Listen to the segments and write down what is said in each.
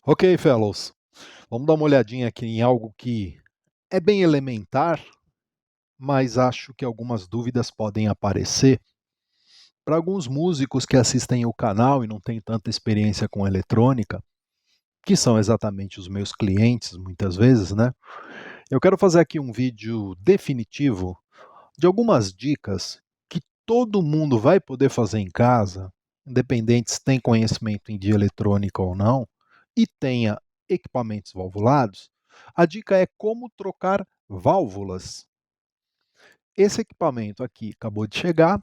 Ok, fellows, vamos dar uma olhadinha aqui em algo que é bem elementar, mas acho que algumas dúvidas podem aparecer. Para alguns músicos que assistem o canal e não têm tanta experiência com eletrônica, que são exatamente os meus clientes muitas vezes, né? Eu quero fazer aqui um vídeo definitivo de algumas dicas que todo mundo vai poder fazer em casa, independente se tem conhecimento de eletrônica ou não, e tenha equipamentos valvulados. A dica é como trocar válvulas. Esse equipamento aqui acabou de chegar,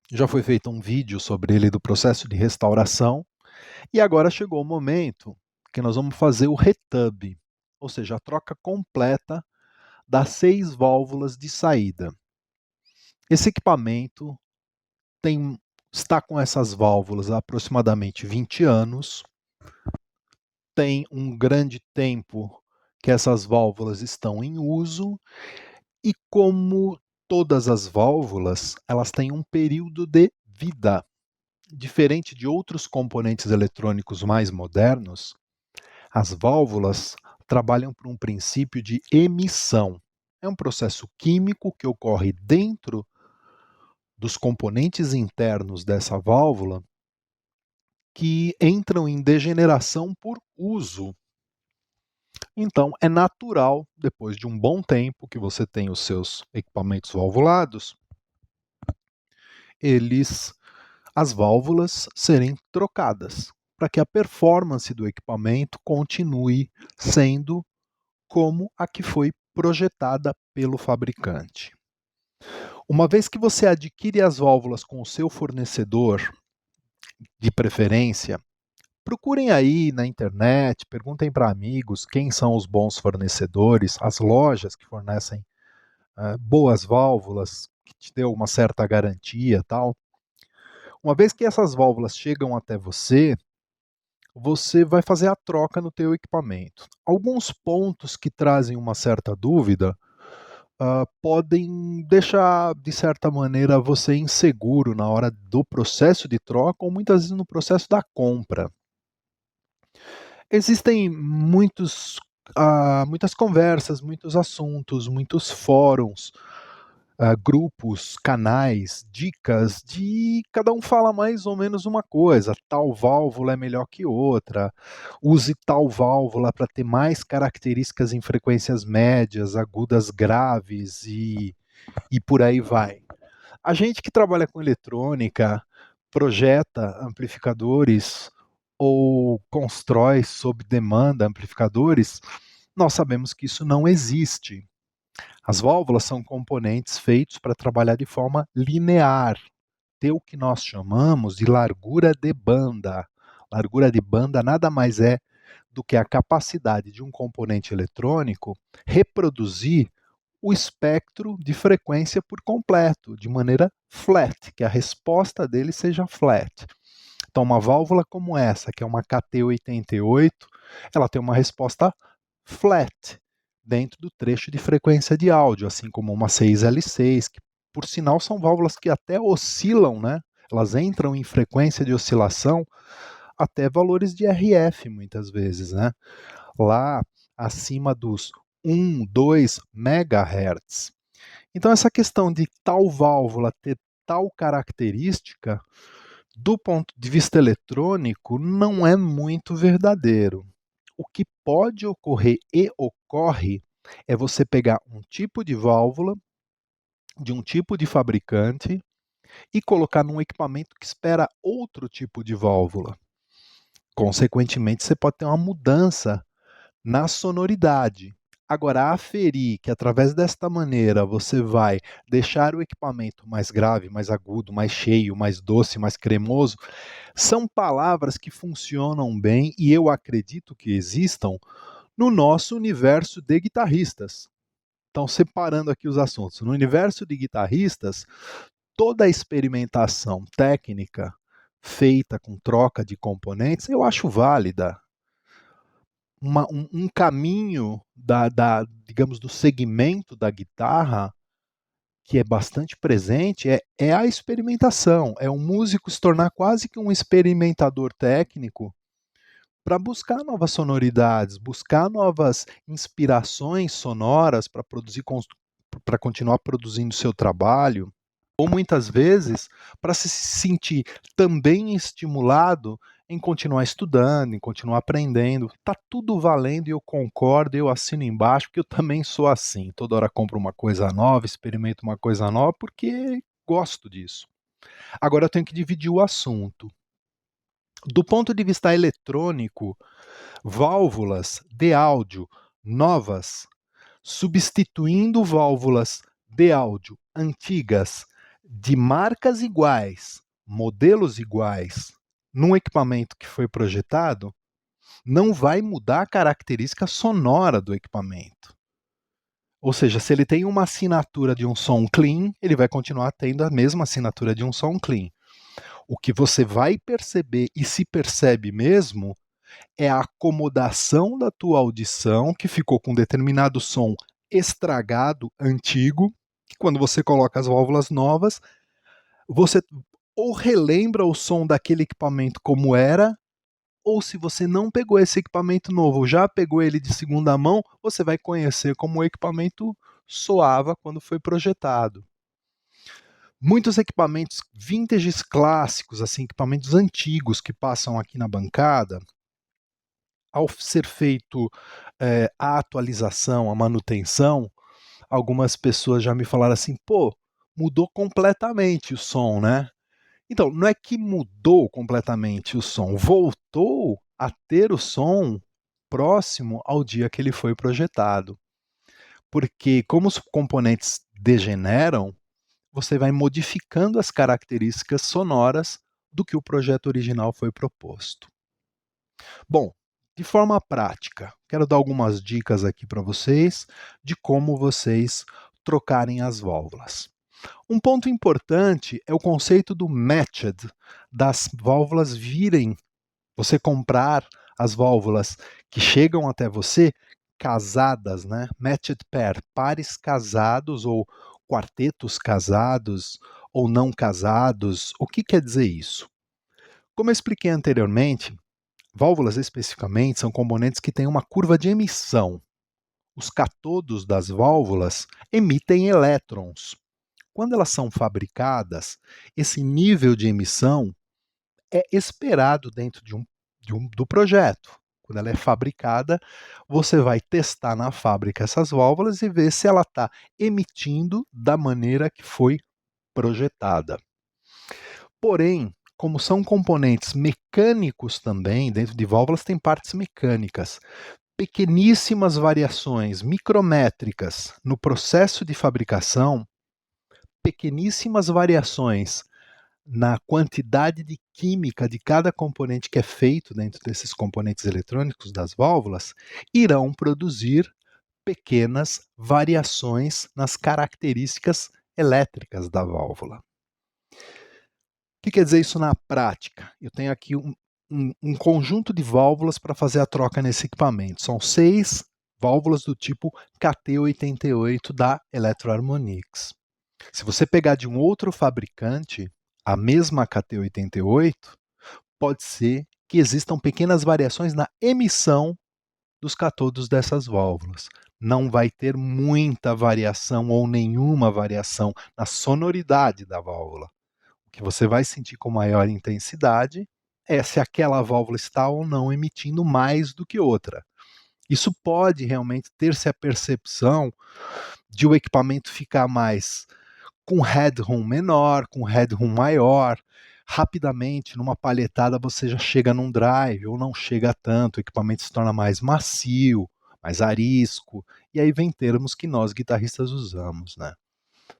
já foi feito um vídeo sobre ele do processo de restauração, e agora chegou o momento que nós vamos fazer o retub, ou seja, a troca completa das 6 válvulas de saída. Esse equipamento tem, está com essas válvulas há aproximadamente 20 anos, tem um grande tempo que essas válvulas estão em uso, e como todas as válvulas, elas têm um período de vida. Diferente de outros componentes eletrônicos mais modernos, as válvulas trabalham por um princípio de emissão. É um processo químico que ocorre dentro dos componentes internos dessa válvula que entram em degeneração por uso. Então, é natural, depois de um bom tempo que você tem os seus equipamentos valvulados, as válvulas serem trocadas, para que a performance do equipamento continue sendo como a que foi projetada pelo fabricante. Uma vez que você adquire as válvulas com o seu fornecedor, de preferência, procurem aí na internet, perguntem para amigos quem são os bons fornecedores, as lojas que fornecem boas válvulas, que te deu uma certa garantia, tal. Uma vez que essas válvulas chegam até você, você vai fazer a troca no teu equipamento. Alguns pontos que trazem uma certa dúvida podem deixar, de certa maneira, você inseguro na hora do processo de troca ou muitas vezes no processo da compra. Existem muitas conversas, muitos assuntos, muitos fóruns, grupos, canais, dicas de cada um fala mais ou menos uma coisa. Tal válvula é melhor que outra. Use tal válvula para ter mais características em frequências médias, agudas, graves e por aí vai. A gente que trabalha com eletrônica, projeta amplificadores ou constrói sob demanda amplificadores, nós sabemos que isso não existe. As válvulas são componentes feitos para trabalhar de forma linear, ter o que nós chamamos de largura de banda. Largura de banda nada mais é do que a capacidade de um componente eletrônico reproduzir o espectro de frequência por completo, de maneira flat, que a resposta dele seja flat. Então, uma válvula como essa, que é uma KT88, ela tem uma resposta flat dentro do trecho de frequência de áudio, assim como uma 6L6, que por sinal são válvulas que até oscilam, né? Elas entram em frequência de oscilação até valores de RF muitas vezes, né? Lá acima dos 1, 2 MHz. Então essa questão de tal válvula ter tal característica, do ponto de vista eletrônico, não é muito verdadeiro. O que pode ocorrer e ocorre é você pegar um tipo de válvula de um tipo de fabricante e colocar num equipamento que espera outro tipo de válvula. Consequentemente, você pode ter uma mudança na sonoridade. Agora, aferir que através desta maneira você vai deixar o equipamento mais grave, mais agudo, mais cheio, mais doce, mais cremoso, são palavras que funcionam bem e eu acredito que existam no nosso universo de guitarristas. Então, separando aqui os assuntos, no universo de guitarristas, toda a experimentação técnica feita com troca de componentes eu acho válida. Um caminho digamos, do segmento da guitarra que é bastante presente é a experimentação, é o músico se tornar quase que um experimentador técnico para buscar novas sonoridades, buscar novas inspirações sonoras para produzir, para continuar produzindo seu trabalho, ou muitas vezes para se sentir também estimulado em continuar estudando, em continuar aprendendo. Tá tudo valendo e eu concordo, eu assino embaixo, porque eu também sou assim. Toda hora compro uma coisa nova, experimento uma coisa nova, porque gosto disso. Agora eu tenho que dividir o assunto. Do ponto de vista eletrônico, válvulas de áudio novas substituindo válvulas de áudio antigas de marcas iguais, modelos iguais, num equipamento que foi projetado, não vai mudar a característica sonora do equipamento. Ou seja, se ele tem uma assinatura de um som clean, ele vai continuar tendo a mesma assinatura de um som clean. O que você vai perceber e se percebe mesmo é a acomodação da tua audição que ficou com um determinado som estragado, antigo, que quando você coloca as válvulas novas, você ou relembra o som daquele equipamento como era, ou se você não pegou esse equipamento novo, já pegou ele de segunda mão, você vai conhecer como o equipamento soava quando foi projetado. Muitos equipamentos vintages clássicos, assim, equipamentos antigos que passam aqui na bancada, ao ser feito a atualização, a manutenção, algumas pessoas já me falaram assim, pô, mudou completamente o som, né? Então, não é que mudou completamente o som, voltou a ter o som próximo ao dia que ele foi projetado. Porque como os componentes degeneram, você vai modificando as características sonoras do que o projeto original foi proposto. Bom, de forma prática, quero dar algumas dicas aqui para vocês de como vocês trocarem as válvulas. Um ponto importante é o conceito do matched, das válvulas virem, você comprar as válvulas que chegam até você casadas, né? Matched pair, pares casados ou quartetos casados ou não casados. O que quer dizer isso? Como eu expliquei anteriormente, válvulas especificamente são componentes que têm uma curva de emissão. Os catodos das válvulas emitem elétrons. Quando elas são fabricadas, esse nível de emissão é esperado dentro do projeto. Quando ela é fabricada, você vai testar na fábrica essas válvulas e ver se ela está emitindo da maneira que foi projetada. Porém, como são componentes mecânicos também, dentro de válvulas tem partes mecânicas. Pequeníssimas variações micrométricas no processo de fabricação, pequeníssimas variações na quantidade de química de cada componente que é feito dentro desses componentes eletrônicos das válvulas, irão produzir pequenas variações nas características elétricas da válvula. O que quer dizer isso na prática? Eu tenho aqui um conjunto de válvulas para fazer a troca nesse equipamento. São 6 válvulas do tipo KT88 da Electro-Harmonix. Se você pegar de um outro fabricante a mesma KT88, pode ser que existam pequenas variações na emissão dos catodos dessas válvulas. Não vai ter muita variação ou nenhuma variação na sonoridade da válvula. O que você vai sentir com maior intensidade é se aquela válvula está ou não emitindo mais do que outra. Isso pode realmente ter-se a percepção de o equipamento ficar mais com headroom menor, com headroom maior. Rapidamente, numa palhetada, você já chega num drive ou não chega tanto, o equipamento se torna mais macio, mais arisco, e aí vem termos que nós guitarristas usamos, né?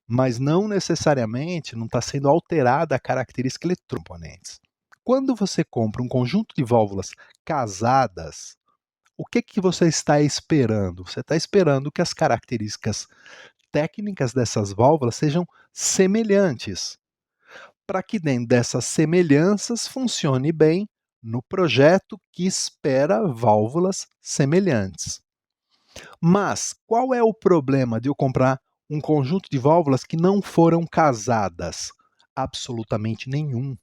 Mas não necessariamente não está sendo alterada a característica eletrônica dos componentes. Quando você compra um conjunto de válvulas casadas, o que você está esperando? Você está esperando que as características técnicas dessas válvulas sejam semelhantes, para que dentro dessas semelhanças funcione bem no projeto que espera válvulas semelhantes. Mas qual é o problema de eu comprar um conjunto de válvulas que não foram casadas? Absolutamente nenhum.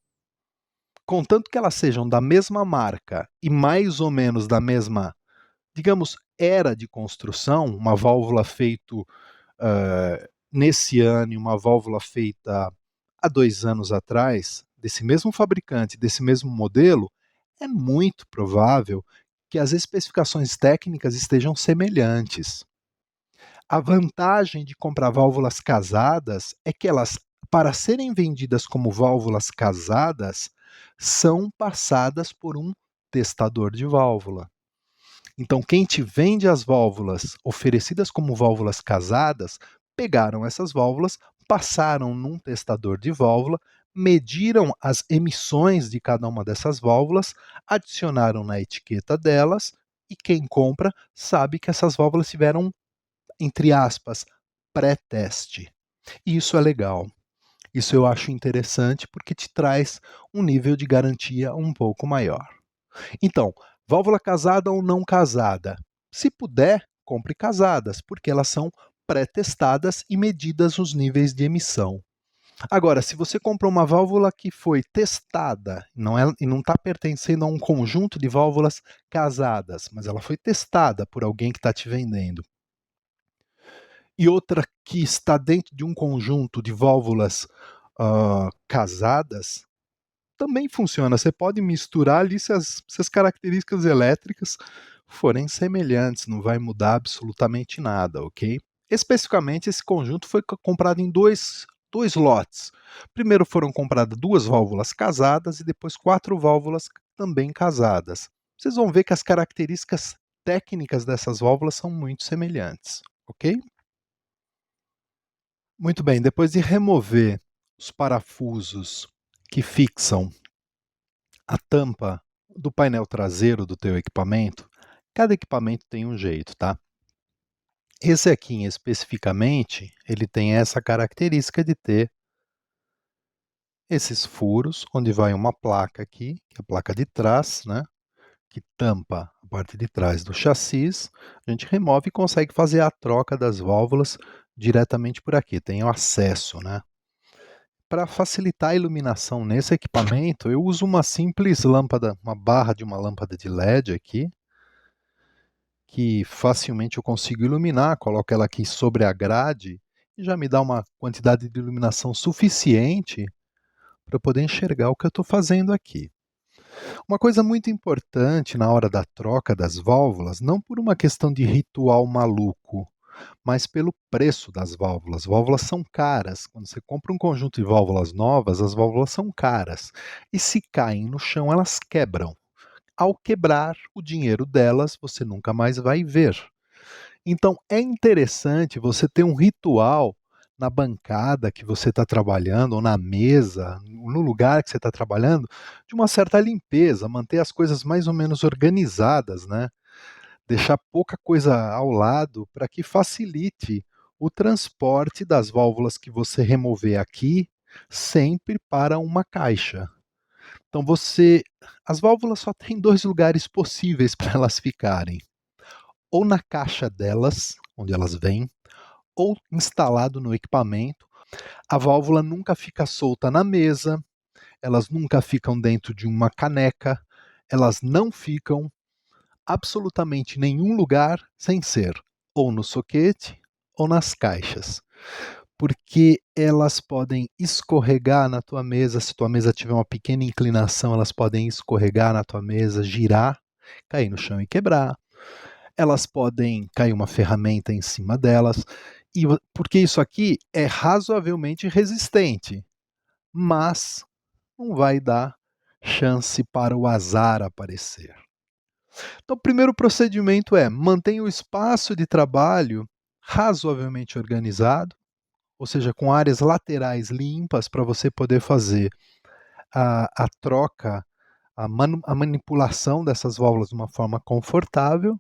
contanto que elas sejam da mesma marca e mais ou menos da mesma, digamos, era de construção, uma válvula feita nesse ano e uma válvula feita há 2 anos atrás, desse mesmo fabricante, desse mesmo modelo, é muito provável que as especificações técnicas estejam semelhantes. A vantagem de comprar válvulas casadas é que elas, para serem vendidas como válvulas casadas, são passadas por um testador de válvula. Então, quem te vende as válvulas oferecidas como válvulas casadas, pegaram essas válvulas, passaram num testador de válvula, mediram as emissões de cada uma dessas válvulas, adicionaram na etiqueta delas, e quem compra sabe que essas válvulas tiveram, entre aspas, pré-teste. E isso é legal. Isso eu acho interessante porque te traz um nível de garantia um pouco maior. Então, válvula casada ou não casada? Se puder, compre casadas, porque elas são pré-testadas e medidas os níveis de emissão. Agora, se você compra uma válvula que foi testada e não está pertencendo a um conjunto de válvulas casadas, mas ela foi testada por alguém que está te vendendo, e outra que está dentro de um conjunto de válvulas casadas, também funciona. Você pode misturar ali se as características elétricas forem semelhantes, não vai mudar absolutamente nada, ok? Especificamente, esse conjunto foi comprado em dois lotes. Primeiro foram compradas 2 válvulas casadas e depois 4 válvulas também casadas. Vocês vão ver que as características técnicas dessas válvulas são muito semelhantes, ok? Muito bem, depois de remover os parafusos que fixam a tampa do painel traseiro do teu equipamento, cada equipamento tem um jeito, tá? Esse aqui, especificamente, ele tem essa característica de ter esses furos, onde vai uma placa aqui, que é a placa de trás, né? Que tampa a parte de trás do chassi. A gente remove e consegue fazer a troca das válvulas diretamente por aqui. Tem o acesso, né? Para facilitar a iluminação nesse equipamento, eu uso uma simples lâmpada, uma barra de uma lâmpada de LED aqui, que facilmente eu consigo iluminar, coloco ela aqui sobre a grade e já me dá uma quantidade de iluminação suficiente para eu poder enxergar o que eu estou fazendo aqui. Uma coisa muito importante na hora da troca das válvulas, não por uma questão de ritual maluco, mas pelo preço das válvulas. Válvulas são caras. Quando você compra um conjunto de válvulas novas, as válvulas são caras. E se caem no chão, elas quebram. Ao quebrar, o dinheiro delas você nunca mais vai ver. Então é interessante você ter um ritual na bancada que você está trabalhando, ou na mesa, no lugar que você está trabalhando, de uma certa limpeza, manter as coisas mais ou menos organizadas, né? Deixar pouca coisa ao lado para que facilite o transporte das válvulas que você remover aqui, sempre para uma caixa. Então as válvulas só têm 2 lugares possíveis para elas ficarem: ou na caixa delas, onde elas vêm, ou instalado no equipamento. A válvula nunca fica solta na mesa, elas nunca ficam dentro de uma caneca, elas não ficam absolutamente nenhum lugar sem ser ou no soquete ou nas caixas, porque elas podem escorregar na tua mesa. Se tua mesa tiver uma pequena inclinação, elas podem escorregar na tua mesa, girar, cair no chão e quebrar. Elas podem cair uma ferramenta em cima delas, e porque isso aqui é razoavelmente resistente, mas não vai dar chance para o azar aparecer. Então, o primeiro procedimento é: mantenha o espaço de trabalho razoavelmente organizado, ou seja, com áreas laterais limpas para você poder fazer a troca, a manipulação dessas válvulas de uma forma confortável,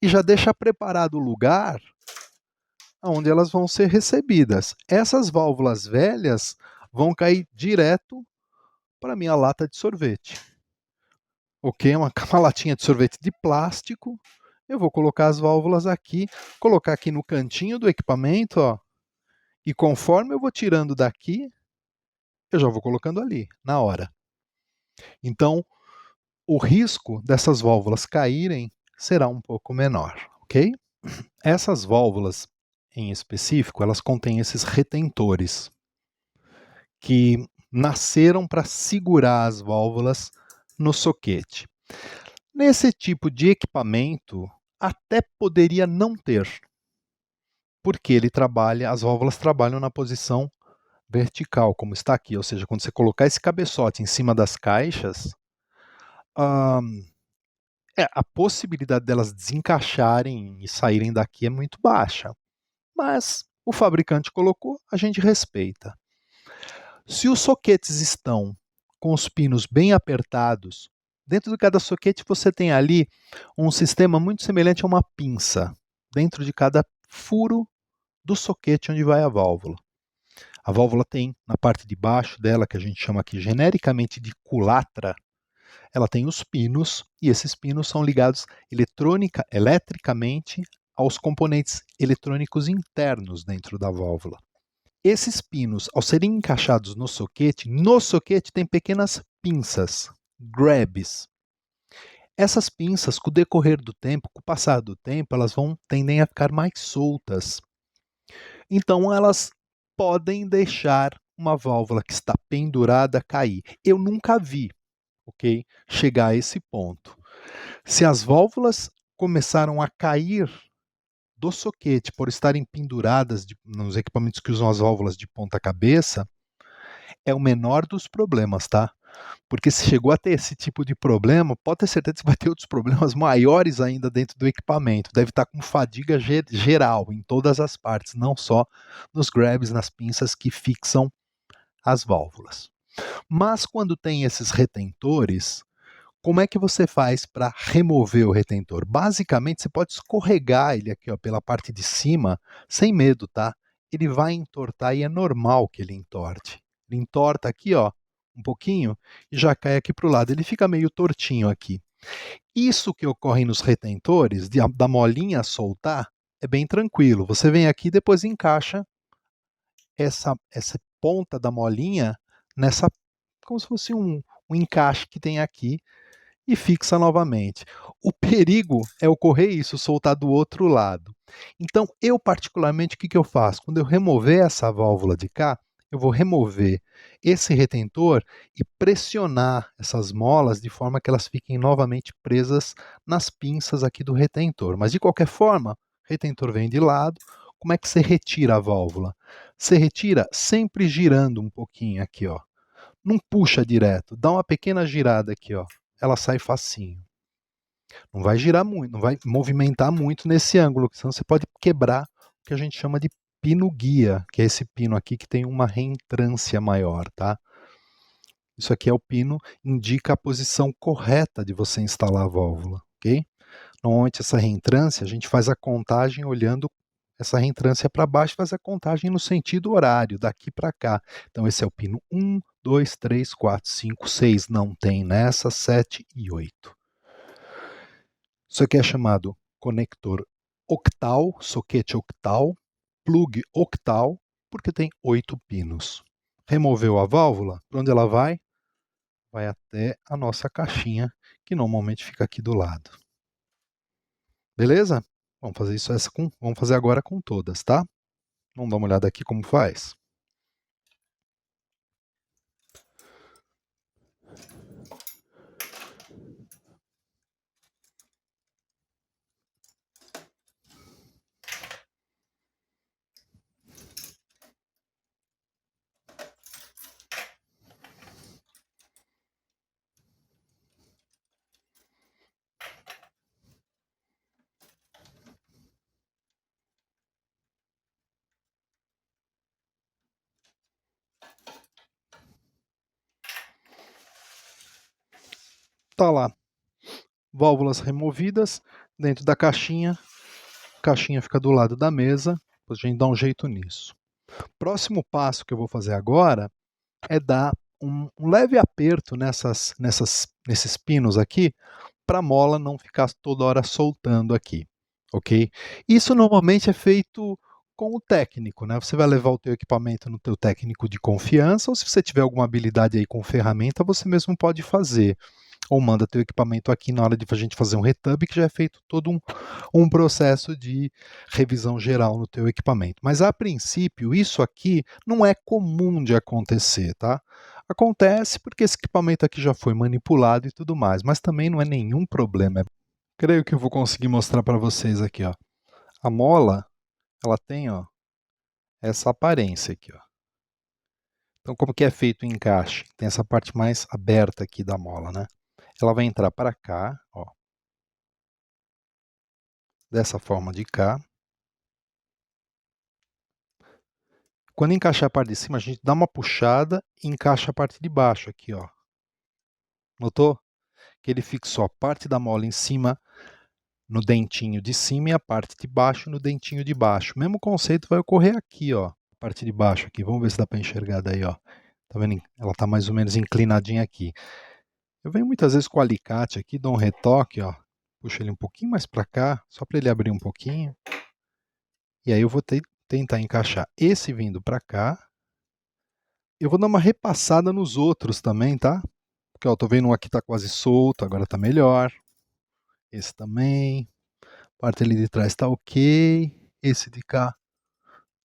e já deixa preparado o lugar onde elas vão ser recebidas. Essas válvulas velhas vão cair direto para a minha lata de sorvete. Ok? Uma latinha de sorvete de plástico. Eu vou colocar as válvulas aqui, colocar aqui no cantinho do equipamento, ó, e conforme eu vou tirando daqui, eu já vou colocando ali, na hora. Então, o risco dessas válvulas caírem será um pouco menor, ok? Essas válvulas, em específico, elas contêm esses retentores que nasceram para segurar as válvulas no soquete. Nesse tipo de equipamento, até poderia não ter, porque as válvulas trabalham na posição vertical, como está aqui, ou seja, quando você colocar esse cabeçote em cima das caixas, ah, a possibilidade delas desencaixarem e saírem daqui é muito baixa. Mas o fabricante colocou, a gente respeita. Se os soquetes estão com os pinos bem apertados, dentro de cada soquete você tem ali um sistema muito semelhante a uma pinça, dentro de cada furo do soquete onde vai a válvula. A válvula tem na parte de baixo dela, que a gente chama aqui genericamente de culatra, ela tem os pinos e esses pinos são ligados eletricamente aos componentes eletrônicos internos dentro da válvula. Esses pinos, ao serem encaixados no soquete tem pequenas pinças, grabs. Essas pinças, com o decorrer do tempo, com o passar do tempo, elas tendem a ficar mais soltas. Então elas podem deixar uma válvula que está pendurada cair. Eu nunca vi, ok, chegar a esse ponto. Se as válvulas começaram a cair do soquete por estarem penduradas nos equipamentos que usam as válvulas de ponta cabeça, é o menor dos problemas, tá? Porque se chegou a ter esse tipo de problema, pode ter certeza que vai ter outros problemas maiores ainda dentro do equipamento. Deve estar com fadiga geral em todas as partes, não só nos grabs, nas pinças que fixam as válvulas. Mas quando tem esses retentores, como é que você faz para remover o retentor? Basicamente, você pode escorregar ele aqui ó, pela parte de cima, sem medo, tá? Ele vai entortar e é normal que ele entorte. Ele entorta aqui, ó, um pouquinho e já cai aqui para o lado. Ele fica meio tortinho aqui. Isso que ocorre nos retentores, da molinha soltar, é bem tranquilo. Você vem aqui e depois encaixa essa ponta da molinha nessa, como se fosse um encaixe que tem aqui e fixa novamente. O perigo é ocorrer isso, soltar do outro lado. Então, eu particularmente, o que eu faço? Quando eu remover essa válvula de cá, eu vou remover esse retentor e pressionar essas molas de forma que elas fiquem novamente presas nas pinças aqui do retentor. Mas de qualquer forma, o retentor vem de lado. Como é que você retira a válvula? Você retira sempre girando um pouquinho aqui, ó. Não puxa direto, dá uma pequena girada aqui, ó. Ela sai facinho. Não vai girar muito, não vai movimentar muito nesse ângulo, senão você pode quebrar o que a gente chama de pino guia, que é esse pino aqui que tem uma reentrância maior, tá? Isso aqui é o pino, indica a posição correta de você instalar a válvula, ok? Normalmente essa reentrância, a gente faz a contagem olhando essa reentrância para baixo, faz a contagem no sentido horário, daqui para cá. Então esse é o pino 1, 2, 3, 4, 5, 6, não tem nessa, 7 e 8. Isso aqui é chamado conector octal, soquete octal, plug octal, porque tem 8 pinos. Removeu a válvula, para onde ela vai? Vai até a nossa caixinha, que normalmente fica aqui do lado. Beleza? Vamos fazer vamos fazer agora com todas, tá? Vamos dar uma olhada aqui como faz. Tá lá, válvulas removidas dentro da caixinha. A caixinha fica do lado da mesa, depois a gente dá um jeito nisso. Próximo passo que eu vou fazer agora é dar um leve aperto nesses pinos aqui, para a mola não ficar toda hora soltando aqui, ok? Isso normalmente é feito com o técnico, né? Você vai levar o teu equipamento no teu técnico de confiança, ou se você tiver alguma habilidade aí com ferramenta, você mesmo pode fazer. Ou manda teu equipamento aqui na hora de a gente fazer um retub, que já é feito todo um processo de revisão geral no teu equipamento. Mas a princípio, isso aqui não é comum de acontecer, tá? Acontece porque esse equipamento aqui já foi manipulado e tudo mais, mas também não é nenhum problema. Creio que eu vou conseguir mostrar para vocês aqui, ó. A mola, ela tem, ó, essa aparência aqui, ó. Então, como que é feito o encaixe? Tem essa parte mais aberta aqui da mola, né? Ela vai entrar para cá, ó, dessa forma de cá. Quando encaixar a parte de cima, a gente dá uma puxada e encaixa a parte de baixo aqui, ó. Notou? Que ele fixou a parte da mola em cima no dentinho de cima e a parte de baixo no dentinho de baixo. O mesmo conceito vai ocorrer aqui, ó. A parte de baixo aqui. Vamos ver se dá para enxergar daí, ó. Tá vendo? Ela tá mais ou menos inclinadinha aqui. Eu venho muitas vezes com o alicate aqui, dou um retoque, ó. Puxo ele um pouquinho mais para cá, só para ele abrir um pouquinho. E aí eu vou tentar encaixar esse vindo para cá. Eu vou dar uma repassada nos outros também, tá? Porque ó, tô vendo um aqui tá quase solto, agora tá melhor. Esse também. A parte ali de trás tá ok. Esse de cá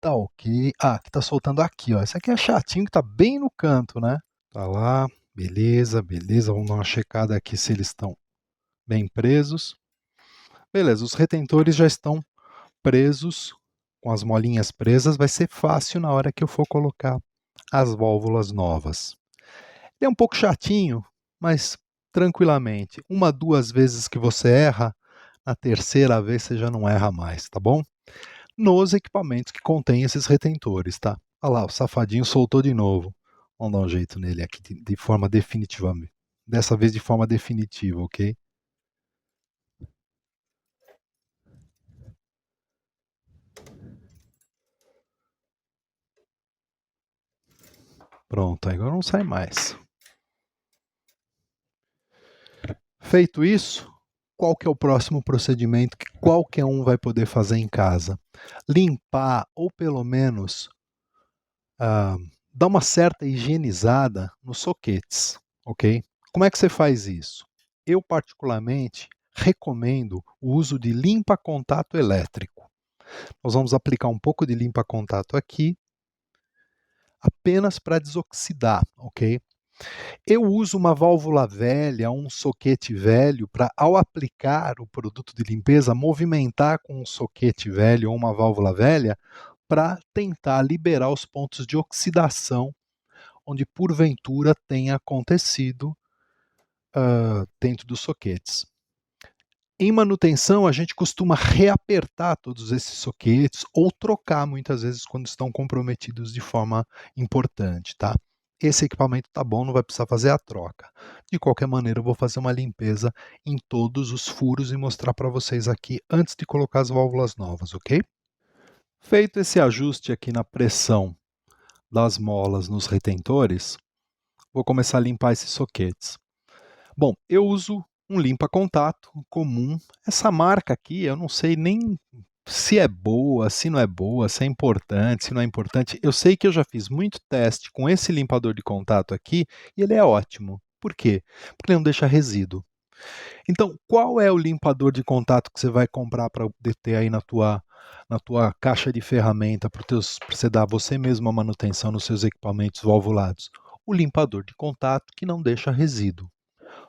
tá ok. Ah, que tá soltando aqui, ó. Esse aqui é chatinho, que tá bem no canto, né? Tá lá. Beleza, beleza. Vamos dar uma checada aqui se eles estão bem presos. Beleza, os retentores já estão presos, com as molinhas presas. Vai ser fácil na hora que eu for colocar as válvulas novas. Ele é um pouco chatinho, mas tranquilamente. Uma, duas vezes que você erra, na terceira vez você já não erra mais, tá bom? Nos equipamentos que contêm esses retentores, tá? Olha lá, o safadinho soltou de novo. Vamos dar um jeito nele aqui de forma definitiva. Dessa vez de forma definitiva, ok? Pronto, agora não sai mais. Feito isso, qual que é o próximo procedimento que qualquer um vai poder fazer em casa? Limpar ou pelo menos dar uma certa higienizada nos soquetes, ok? Como é que você faz isso? Eu particularmente recomendo o uso de limpa-contato elétrico. Nós vamos aplicar um pouco de limpa-contato aqui, apenas para desoxidar, ok? Eu uso uma válvula velha, um soquete velho, para, ao aplicar o produto de limpeza, movimentar com um soquete velho ou uma válvula velha, para tentar liberar os pontos de oxidação onde porventura tenha acontecido dentro dos soquetes. Em manutenção, a gente costuma reapertar todos esses soquetes ou trocar muitas vezes quando estão comprometidos de forma importante, tá? Esse equipamento tá bom, não vai precisar fazer a troca. De qualquer maneira, eu vou fazer uma limpeza em todos os furos e mostrar para vocês aqui antes de colocar as válvulas novas, ok? Feito esse ajuste aqui na pressão das molas nos retentores, vou começar a limpar esses soquetes. Bom, eu uso um limpa-contato comum. Essa marca aqui, eu não sei nem se é boa, se não é boa, se é importante, se não é importante. Eu sei que eu já fiz muito teste com esse limpador de contato aqui e ele é ótimo. Por quê? Porque ele não deixa resíduo. Então, qual é o limpador de contato que você vai comprar para ter aí na tua caixa de ferramenta para você dar você mesmo a manutenção nos seus equipamentos valvulados? O limpador de contato que não deixa resíduo.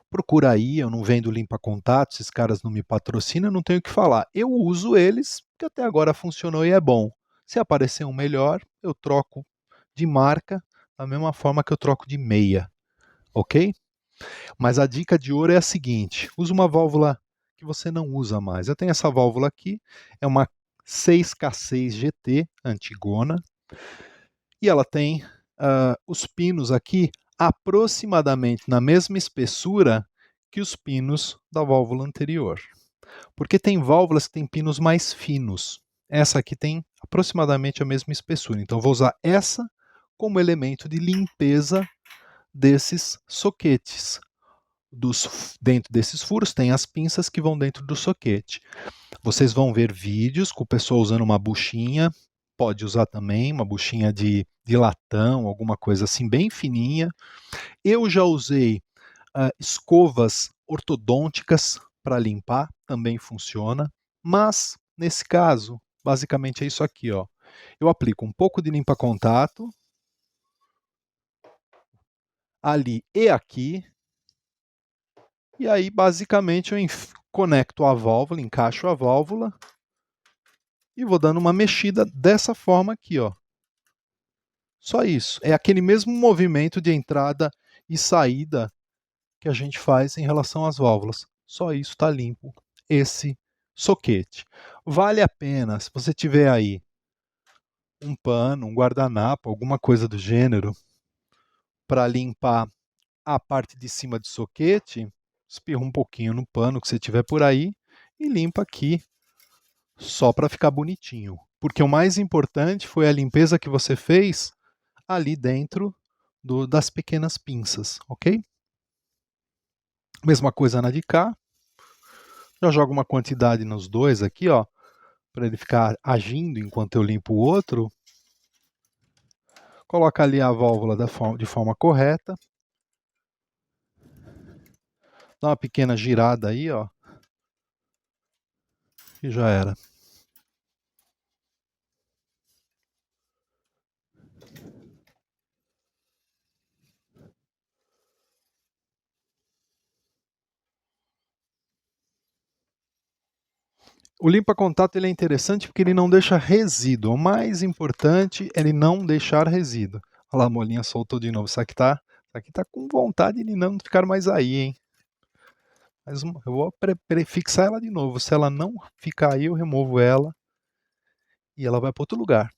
Procura aí, eu não vendo limpa-contato, esses caras não me patrocinam, eu não tenho o que falar. Eu uso eles, que até agora funcionou e é bom. Se aparecer um melhor, eu troco de marca, da mesma forma que eu troco de meia, ok? Mas a dica de ouro é a seguinte, usa uma válvula que você não usa mais. Eu tenho essa válvula aqui, é uma 6K6 GT, antigona, e ela tem os pinos aqui aproximadamente na mesma espessura que os pinos da válvula anterior. Porque tem válvulas que têm pinos mais finos. Essa aqui tem aproximadamente a mesma espessura. Então, vou usar essa como elemento de limpeza desses soquetes. Dentro desses furos tem as pinças que vão dentro do soquete. Vocês vão ver vídeos com o pessoal usando uma buchinha pode usar também uma buchinha de latão, alguma coisa assim bem fininha. Eu já usei escovas ortodônticas para limpar, também funciona, mas nesse caso, basicamente é isso aqui, ó. Eu aplico um pouco de limpa-contato ali e aqui, e aí basicamente eu conecto a válvula, encaixo a válvula e vou dando uma mexida dessa forma aqui, ó. Só isso. É aquele mesmo movimento de entrada e saída que a gente faz em relação às válvulas. Só isso está limpo esse soquete. Vale a pena, se você tiver aí um pano, um guardanapo, alguma coisa do gênero, para limpar a parte de cima do soquete, espirra um pouquinho no pano que você tiver por aí e limpa aqui, só para ficar bonitinho. Porque o mais importante foi a limpeza que você fez ali dentro das pequenas pinças, ok? Mesma coisa na de cá. Já jogo uma quantidade nos dois aqui, ó, para ele ficar agindo enquanto eu limpo o outro. Coloca ali a válvula de forma correta. Dá uma pequena girada aí, ó. E já era. O limpa-contato ele é interessante porque ele não deixa resíduo. O mais importante é ele não deixar resíduo. Olha lá, a molinha soltou de novo. Isso aqui tá com vontade de não ficar mais aí, hein? Mas eu vou prefixar ela de novo. Se ela não ficar aí, eu removo ela e ela vai para outro lugar.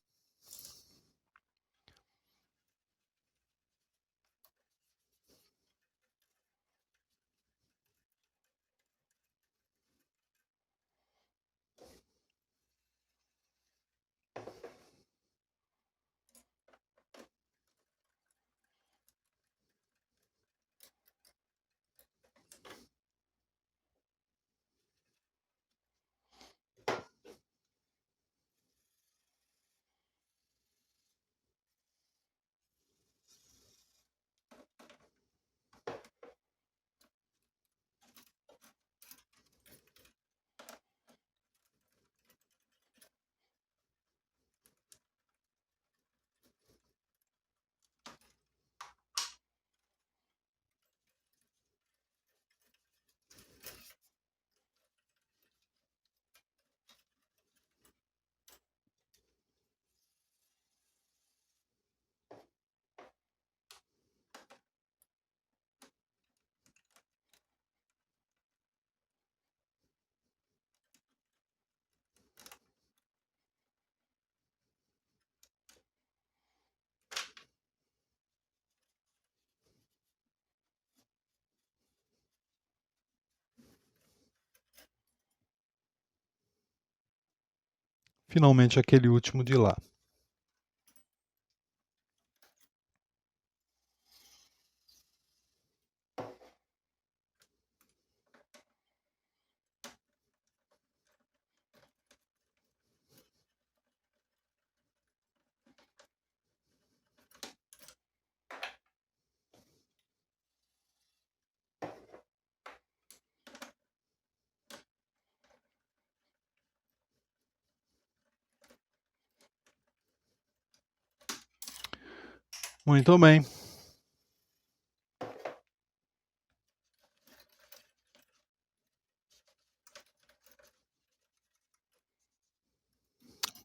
Finalmente aquele último de lá. Muito bem.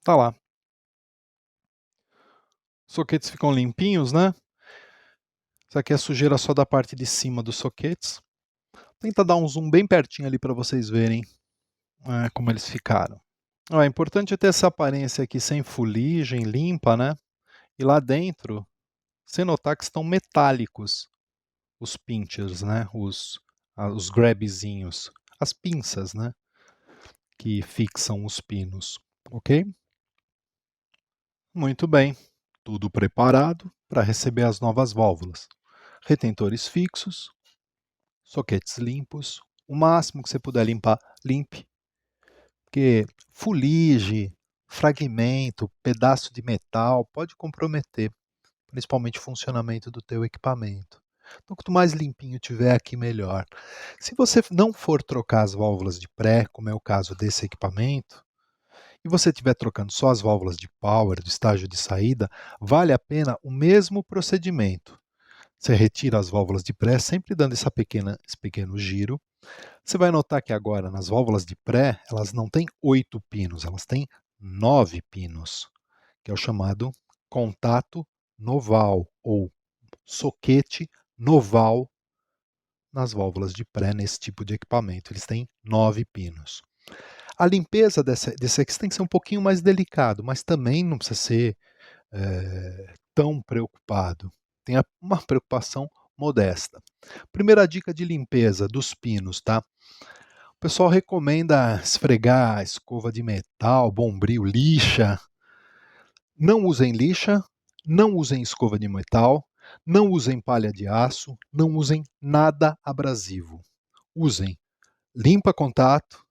Tá lá. Os soquetes ficam limpinhos, né? Isso aqui é sujeira só da parte de cima dos soquetes. Tenta dar um zoom bem pertinho ali para vocês verem como eles ficaram. É importante ter essa aparência aqui sem fuligem, limpa, né? E lá dentro, você notar que estão metálicos os pinchers, né? Os grabzinhos, as pinças, né? Que fixam os pinos, ok? Muito bem, tudo preparado para receber as novas válvulas. Retentores fixos, soquetes limpos, o máximo que você puder limpar, limpe, porque fuligem, fragmento, pedaço de metal, pode comprometer, principalmente o funcionamento do teu equipamento. Então, quanto mais limpinho tiver aqui, melhor. Se você não for trocar as válvulas de pré, como é o caso desse equipamento, e você estiver trocando só as válvulas de power do estágio de saída, vale a pena o mesmo procedimento. Você retira as válvulas de pré, sempre dando esse pequeno giro. Você vai notar que agora nas válvulas de pré, elas não têm 8 pinos, elas têm 9 pinos, que é o chamado contato noval ou soquete noval nas válvulas de pré nesse tipo de equipamento. Eles têm 9 pinos. A limpeza desse aqui tem que ser um pouquinho mais delicado, mas também não precisa ser tão preocupado. Tem uma preocupação modesta. Primeira dica de limpeza dos pinos, tá? O pessoal recomenda esfregar a escova de metal, bombril, lixa. Não usem lixa, não usem escova de metal, não usem palha de aço, não usem nada abrasivo. Usem limpa contato,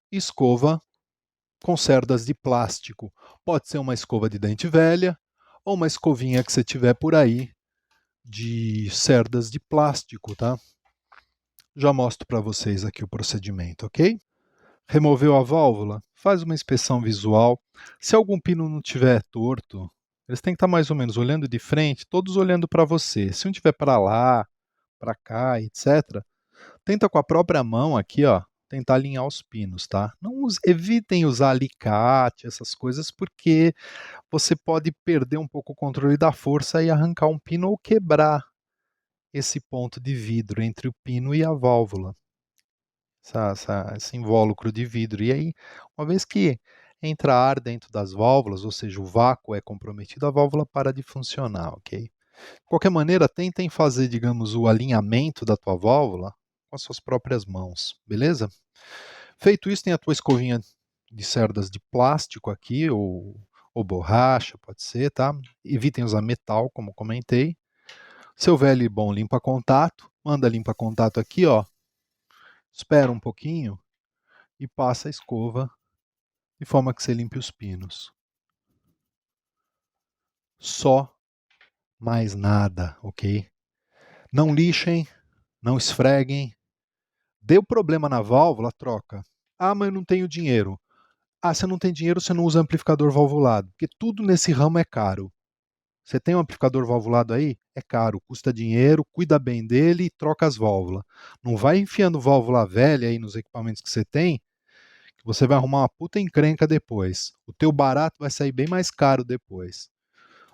escova com cerdas de plástico. Pode ser uma escova de dente velha ou uma escovinha que você tiver por aí de cerdas de plástico, tá? Já mostro para vocês aqui o procedimento, ok? Removeu a válvula? Faz uma inspeção visual. Se algum pino não estiver torto, eles têm que estar mais ou menos olhando de frente, todos olhando para você. Se um estiver para lá, para cá, etc., tenta com a própria mão aqui, ó, tentar alinhar os pinos, tá? Evitem usar alicate, essas coisas, porque você pode perder um pouco o controle da força e arrancar um pino ou quebrar esse ponto de vidro entre o pino e a válvula, esse invólucro de vidro. E aí, uma vez que entra ar dentro das válvulas, ou seja, o vácuo é comprometido, a válvula para de funcionar, ok? De qualquer maneira, tentem fazer, digamos, o alinhamento da tua válvula com as suas próprias mãos, beleza? Feito isso, tem a tua escovinha de cerdas de plástico aqui, ou borracha, pode ser, tá? Evitem usar metal, como comentei. Seu velho e bom limpa-contato, manda limpa-contato aqui, ó. Espera um pouquinho e passa a escova de forma que você limpe os pinos. Só, mais nada, ok? Não lixem, não esfreguem. Deu problema na válvula, troca. Ah, mas eu não tenho dinheiro. Ah, você não tem dinheiro, você não usa amplificador valvulado, porque tudo nesse ramo é caro. Você tem um amplificador valvulado aí? É caro, custa dinheiro, cuida bem dele e troca as válvulas. Não vai enfiando válvula velha aí nos equipamentos que você tem, que você vai arrumar uma puta encrenca depois. O teu barato vai sair bem mais caro depois.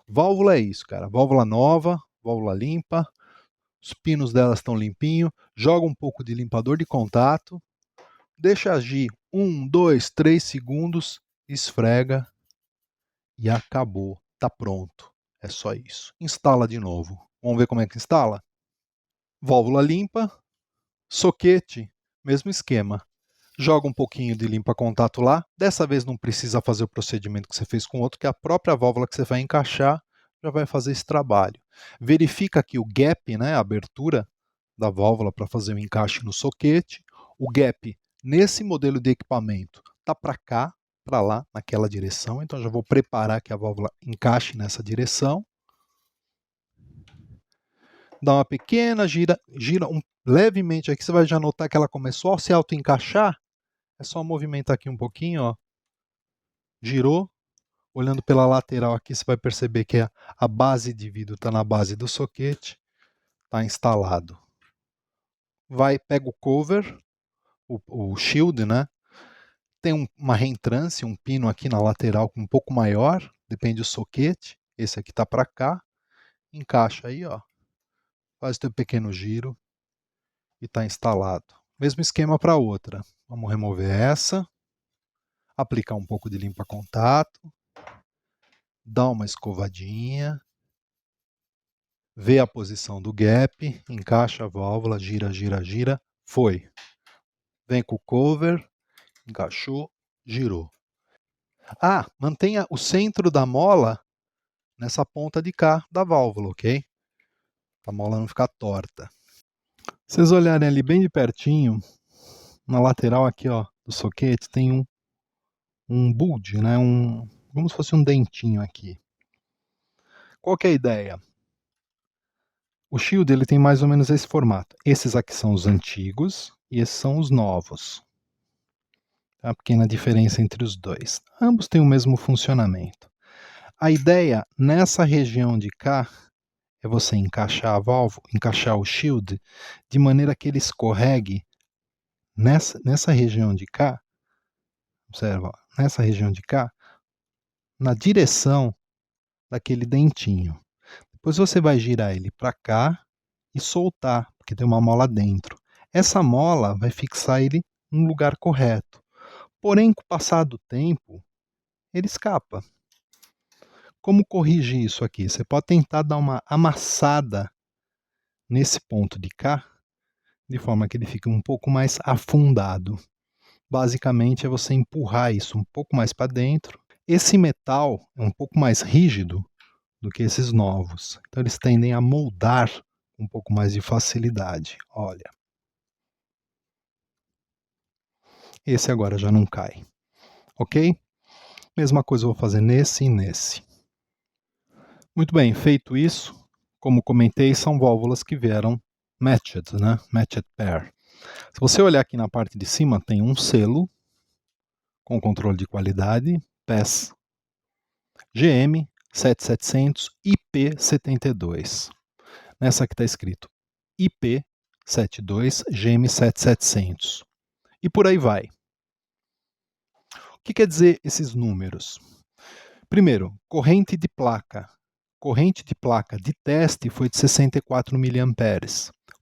Válvula é isso, cara. Válvula nova, válvula limpa, os pinos delas estão limpinhos, joga um pouco de limpador de contato, deixa agir 1, 2, 3 segundos, esfrega e acabou. Tá pronto. É só isso. Instala de novo. Vamos ver como é que instala? Válvula limpa, soquete, mesmo esquema. Joga um pouquinho de limpa-contato lá. Dessa vez não precisa fazer o procedimento que você fez com o outro, que a própria válvula que você vai encaixar já vai fazer esse trabalho. Verifica aqui o gap, né, a abertura da válvula para fazer o encaixe no soquete. O gap nesse modelo de equipamento tá para cá, para lá, naquela direção. Então já vou preparar que a válvula encaixe nessa direção. Dá uma pequena gira levemente aqui, você vai já notar que ela começou a se auto-encaixar. É só movimentar aqui um pouquinho, ó. Girou. Olhando pela lateral aqui, você vai perceber que a base de vidro está na base do soquete, está instalado. Pega o cover, o shield, né? Tem uma reentrância, um pino aqui na lateral um pouco maior, depende do soquete. Esse aqui está para cá. Encaixa aí, ó. Faz o teu pequeno giro e está instalado. Mesmo esquema para a outra. Vamos remover essa. Aplicar um pouco de limpa-contato. Dá uma escovadinha. Vê a posição do gap, encaixa a válvula, gira, gira, gira, foi. Vem com o cover, encaixou, girou. Ah, mantenha o centro da mola nessa ponta de cá da válvula, ok? Para a mola não ficar torta. Se vocês olharem ali bem de pertinho, na lateral aqui, ó, do soquete, tem um bulge, né? Como se fosse um dentinho aqui. Qual que é a ideia? O shield ele tem mais ou menos esse formato. Esses aqui são os antigos e esses são os novos. A pequena diferença entre os dois. Ambos têm o mesmo funcionamento. A ideia nessa região de cá é você encaixar a válvula, encaixar o shield de maneira que ele escorregue nessa região de cá. Observa, nessa região de cá, na direção daquele dentinho. Depois você vai girar ele para cá e soltar, porque tem uma mola dentro. Essa mola vai fixar ele no lugar correto. Porém, com o passar do tempo, ele escapa. Como corrigir isso aqui? Você pode tentar dar uma amassada nesse ponto de cá, de forma que ele fique um pouco mais afundado. Basicamente é você empurrar isso um pouco mais para dentro. Esse metal é um pouco mais rígido do que esses novos. Então eles tendem a moldar um pouco mais de facilidade. Olha. Esse agora já não cai. Ok? Mesma coisa eu vou fazer nesse e nesse. Muito bem, feito isso, como comentei, são válvulas que vieram matched, né? Matched pair. Se você olhar aqui na parte de cima, tem um selo com controle de qualidade, PES GM 7700 IP72. Nessa aqui está escrito IP72 GM 7700. E por aí vai. O que quer dizer esses números? Primeiro, corrente de placa. Corrente de placa de teste foi de 64 mA,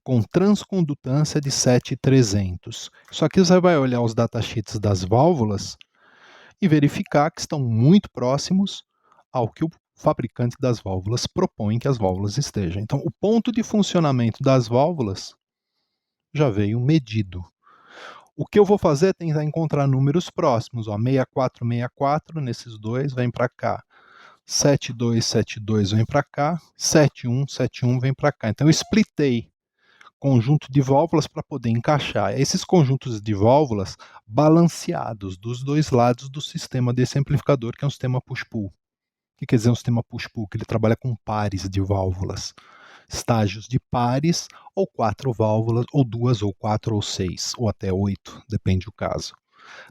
com transcondutância de 7,300. Isso aqui você vai olhar os datasheets das válvulas e verificar que estão muito próximos ao que o fabricante das válvulas propõe que as válvulas estejam. Então, o ponto de funcionamento das válvulas já veio medido. O que eu vou fazer é tentar encontrar números próximos. 6464 nesses dois vem para cá. 7272 vem para cá. 7171 vem para cá. Então eu splitei conjunto de válvulas para poder encaixar esses conjuntos de válvulas balanceados dos dois lados do sistema desse amplificador, que é um sistema push-pull. O que quer dizer um sistema push-pull? Que ele trabalha com pares de válvulas. Estágios de pares, ou 4 válvulas, ou 2, ou 4, ou 6, ou até 8, depende do caso.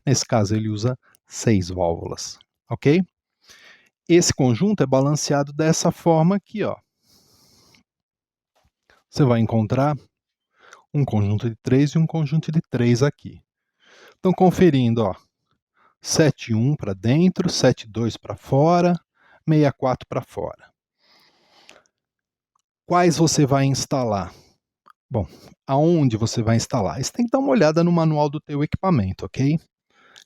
Nesse caso, ele usa 6 válvulas, ok? Esse conjunto é balanceado dessa forma aqui, ó. Você vai encontrar um conjunto de 3 e um conjunto de 3 aqui. Então, conferindo, ó, 7,1 para dentro, 7,2 para fora, 64 para fora. Quais você vai instalar? Bom, aonde você vai instalar? Você tem que dar uma olhada no manual do teu equipamento, ok?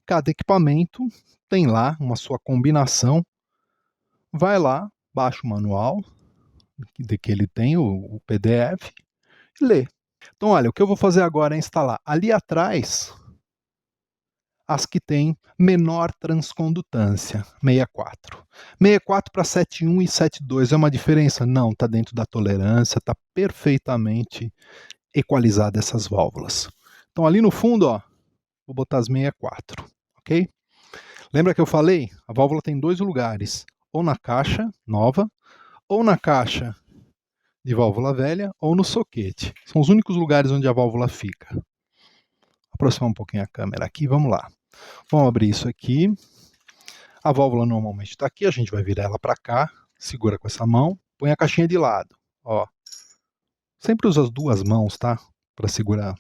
Cada equipamento tem lá uma sua combinação. Vai lá, baixa o manual, de que ele tem o PDF, e lê. Então, olha, o que eu vou fazer agora é instalar ali atrás as que têm menor transcondutância, 64. 64 para 71 e 72 é uma diferença? Não, está dentro da tolerância, está perfeitamente equalizada essas válvulas. Então ali no fundo, ó, vou botar as 64, ok? Lembra que eu falei? A válvula tem dois lugares, ou na caixa nova, ou na caixa de válvula velha, ou no soquete. São os únicos lugares onde a válvula fica. Vou aproximar um pouquinho a câmera aqui, vamos lá. Vamos abrir isso aqui. A válvula normalmente está aqui, a gente vai virar ela para cá, segura com essa mão, põe a caixinha de lado, ó. Sempre usa as duas mãos, tá? Para segurar.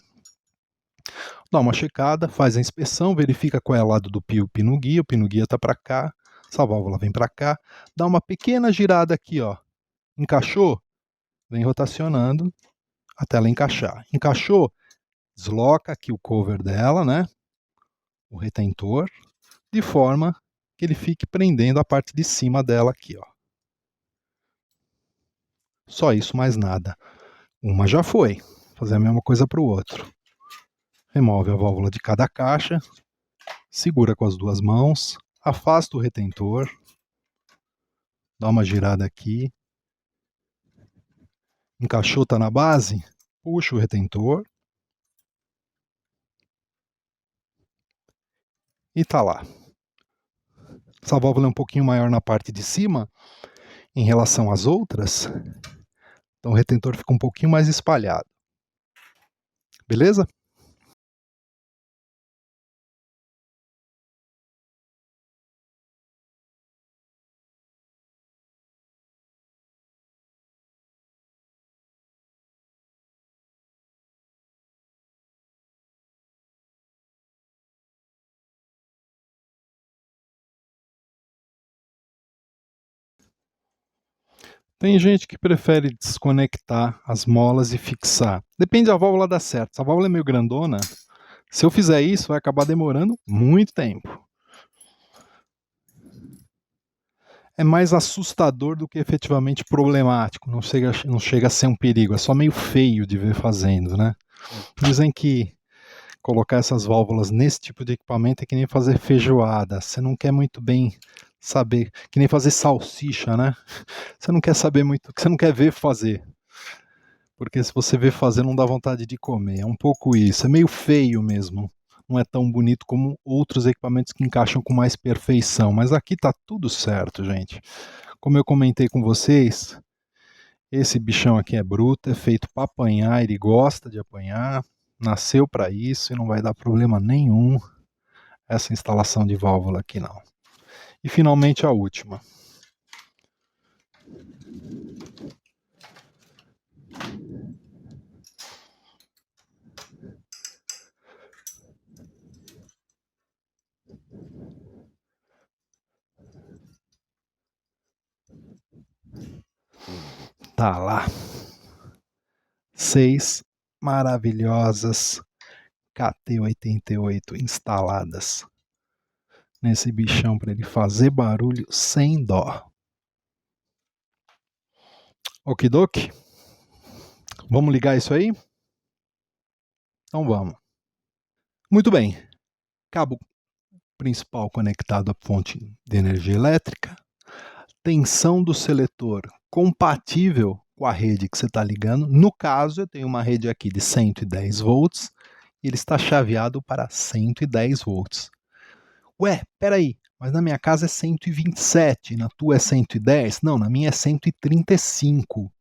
Dá uma checada, faz a inspeção, verifica qual é o lado do pino guia, o pino guia está para cá, essa válvula vem para cá, dá uma pequena girada aqui, ó. Encaixou? Vem rotacionando até ela encaixar. Encaixou? Desloca aqui o cover dela, né? O retentor, de forma que ele fique prendendo a parte de cima dela aqui, ó. Só isso, mais nada. Uma já foi. Vou fazer a mesma coisa para o outro. Remove a válvula de cada caixa, segura com as duas mãos, afasta o retentor, dá uma girada aqui, encaixou, tá na base, puxa o retentor e tá lá. Essa válvula é um pouquinho maior na parte de cima em relação às outras, então o retentor fica um pouquinho mais espalhado. Beleza? Tem gente que prefere desconectar as molas e fixar. Depende da válvula dar certo. Se a válvula é meio grandona, se eu fizer isso, vai acabar demorando muito tempo. É mais assustador do que efetivamente problemático. Não chega a ser um perigo. É só meio feio de ver fazendo, né? Dizem que colocar essas válvulas nesse tipo de equipamento é que nem fazer feijoada. Você não quer muito bem saber. Que nem fazer salsicha, né? Você não quer saber muito. Você não quer ver fazer. Porque se você vê fazer, não dá vontade de comer. É um pouco isso. É meio feio mesmo. Não é tão bonito como outros equipamentos que encaixam com mais perfeição. Mas aqui tá tudo certo, gente. Como eu comentei com vocês, esse bichão aqui é bruto, é feito para apanhar, ele gosta de apanhar, nasceu para isso e não vai dar problema nenhum essa instalação de válvula aqui não. E finalmente a última. Tá lá. 6 maravilhosas KT88 instaladas nesse bichão para ele fazer barulho sem dó. Okidoki? Vamos ligar isso aí? Então vamos. Muito bem. Cabo principal conectado à fonte de energia elétrica. Tensão do seletor compatível com a rede que você está ligando. No caso, eu tenho uma rede aqui de 110 volts e ele está chaveado para 110 volts. Ué, peraí, mas na minha casa é 127, na tua é 110? Não, na minha é 135.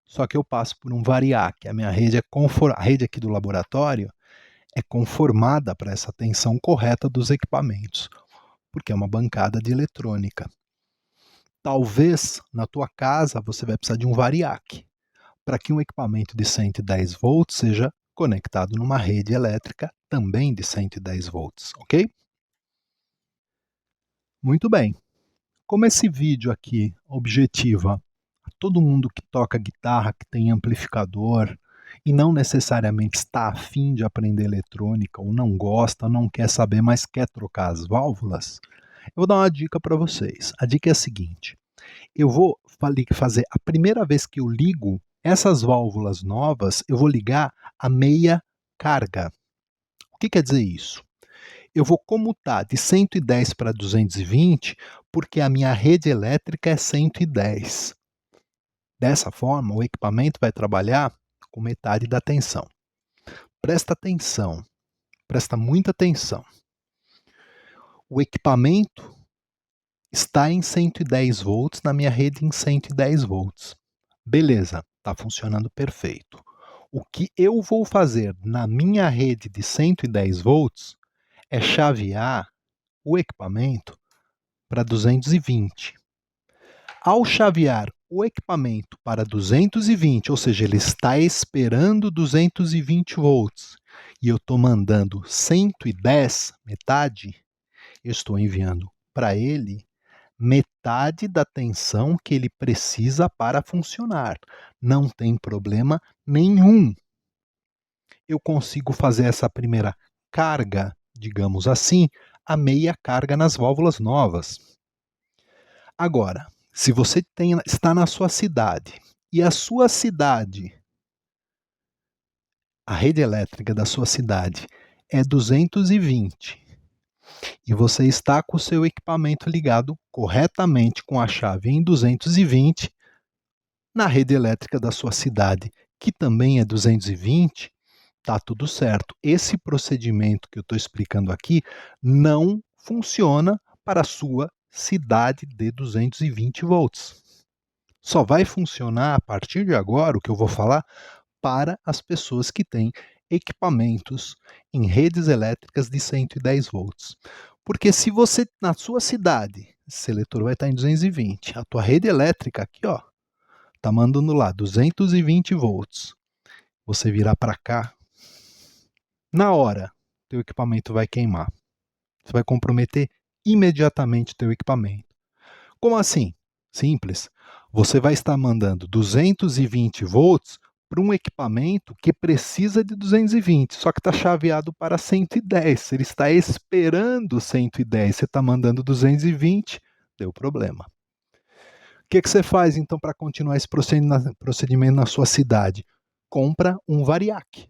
Só que eu passo por um variac. A minha rede a rede aqui do laboratório é conformada para essa tensão correta dos equipamentos, porque é uma bancada de eletrônica. Talvez na tua casa você vai precisar de um variac para que um equipamento de 110 volts seja conectado numa rede elétrica também de 110 volts, ok? Muito bem. Como esse vídeo aqui objetiva a todo mundo que toca guitarra, que tem amplificador e não necessariamente está afim de aprender eletrônica, ou não gosta, ou não quer saber, mas quer trocar as válvulas, eu vou dar uma dica para vocês. A dica é a seguinte: eu vou fazer a primeira vez que eu ligo essas válvulas novas, eu vou ligar a meia carga. O que quer dizer isso? Eu vou comutar de 110 para 220 porque a minha rede elétrica é 110. Dessa forma, o equipamento vai trabalhar com metade da tensão. Presta atenção, presta muita atenção. O equipamento está em 110 volts na minha rede em 110 volts. Beleza, está funcionando perfeito. O que eu vou fazer na minha rede de 110 volts é chavear o equipamento para 220. Ao chavear o equipamento para 220, ou seja, ele está esperando 220 volts, e eu estou mandando 110, metade, eu estou enviando para ele metade da tensão que ele precisa para funcionar. Não tem problema nenhum. Eu consigo fazer essa primeira carga, digamos assim, a meia carga nas válvulas novas. Agora, se você está na sua cidade e a sua cidade, a rede elétrica da sua cidade é 220 e você está com o seu equipamento ligado corretamente com a chave em 220 na rede elétrica da sua cidade, que também é 220, está tudo certo. Esse procedimento que eu estou explicando aqui não funciona para a sua cidade de 220 volts. Só vai funcionar a partir de agora, o que eu vou falar, para as pessoas que têm equipamentos em redes elétricas de 110 volts. Porque se você, na sua cidade, esse seletor vai estar em 220, a tua rede elétrica aqui, ó, tá mandando lá 220 volts. Você virar para cá, na hora, teu equipamento vai queimar. Você vai comprometer imediatamente teu equipamento. Como assim? Simples. Você vai estar mandando 220 volts para um equipamento que precisa de 220, só que está chaveado para 110. Ele está esperando 110. Você está mandando 220, deu problema. O que você faz então para continuar esse procedimento na sua cidade? Compra um variac.